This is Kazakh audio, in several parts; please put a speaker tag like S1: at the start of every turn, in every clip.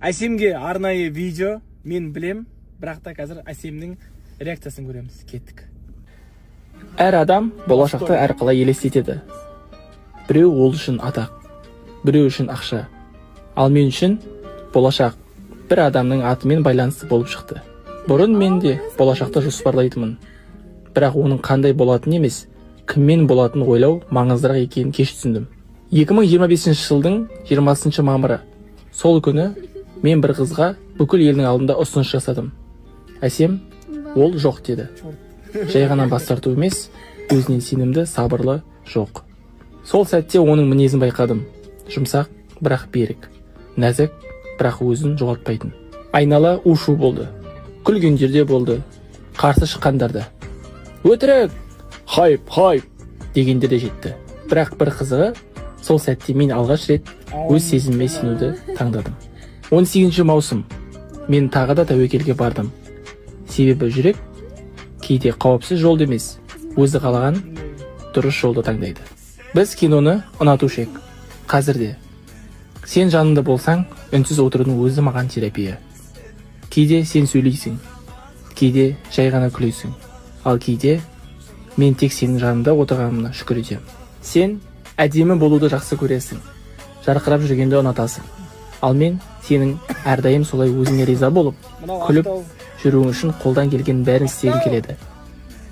S1: Әсемге арнайы видео, мен білем, бірақ та қазір Әсемнің реакциясын көреміз. Кеттік.
S2: Әр адам болашақты әрқалай елестетеді. Біреу ол үшін атақ, біреу үшін ақша. Ал мен үшін болашақ бір адамның атымен байланысты болып шықты. Бұрын мен де болашақты жоспарлайтынмын. Бірақ оның қандай болатыны емес, кіммен болатынын ойлау маңыздырақ екенін кеш түсіндім. 2025 жылдың 20 мамыры. Сол күні мен бір қызға бүкіл елдің алдында ұсыныс жасадым. Әсем, ол жоқ деді. Жай ғана бас тарту емес, өзінен сенімді, сабырлы жоқ. Сол сәтте оның мінезін байқадым. Жұмсақ, бірақ берік. Нәзік, бірақ өзін жоғалтпайтын. Айнала у-шу болды. Күлгендерде болды. Қарсы шыққандарда. Өтірік! Хайп! Дегендер де жетті. Бірақ бір қызығы, сол сәтте мен алғаш рет өз сезіміме сенуді таңдадым. 18 маусым. Мен тағы да тәуекелге бардым. Себебі жүрек кейде қауіпсіз жол емес, өзі қалаған дұрыс жолды таңдайды. Біз киноны ұнатушы ек. Қазірде. Сен жанында болсаң, үнсіз отырудың өзі маған терапия. Кейде сен сөйлейсің, кейде жай ғана күлейсің. Ал кейде мен тек сенің жанында отырғанымна шүкір етем. Сен әдемі болуды жақсы көресің. Жарқырап жүргенді ұнатасың. Ал мен сенің әрдайым солай өзіңе риза болып, күліп жүруің үшін қолдан келген бәрін істегім келеді.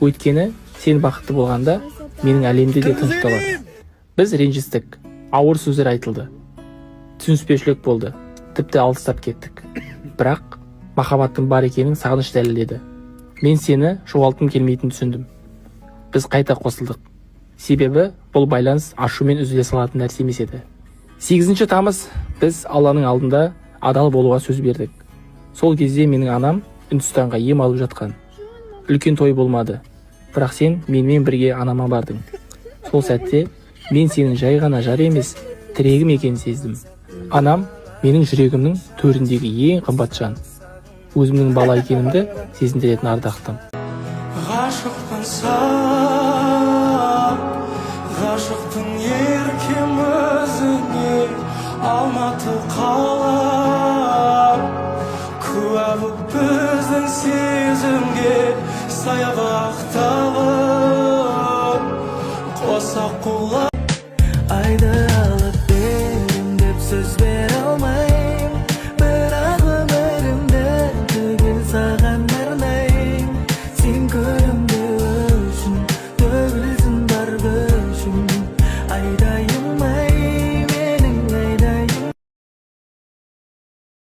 S2: Өйткені сен бақытты болғанда менің әлемде де тыныштық табады. Біз ренжістік, ауыр сөздер айтылды. Түсініспеушілік болды, тіпті алыстап кеттік. Бірақ махаббаттың бар екенін сағыныш дәлелдеді. Мен сені жоғалтқым келмейтінін түсіндім. Біз қайта қосылдық. Себебі бұл байланыс ашумен үзіле салатын нәрсе емес еді. 8 тамыз біз Алланың алдында адал болуға сөз бердік. Сол кезде менің анам Үндістанға ем алып жатқан. Үлкен той болмады. Бірақ сен менімен бірге анама бардың. Сол сәтте мен сенің жай ғана жар емес, тірегім екенін сездім. Анам менің жүрегімнің төріндегі ең қымбат жан. Өзімнің бала екенімді сезіндіретін ардақтым.
S3: Ғашықтың еркем өзіңе, Алматы қалам, куә боп біздің сезімге, саябақтағы қоса құлақ.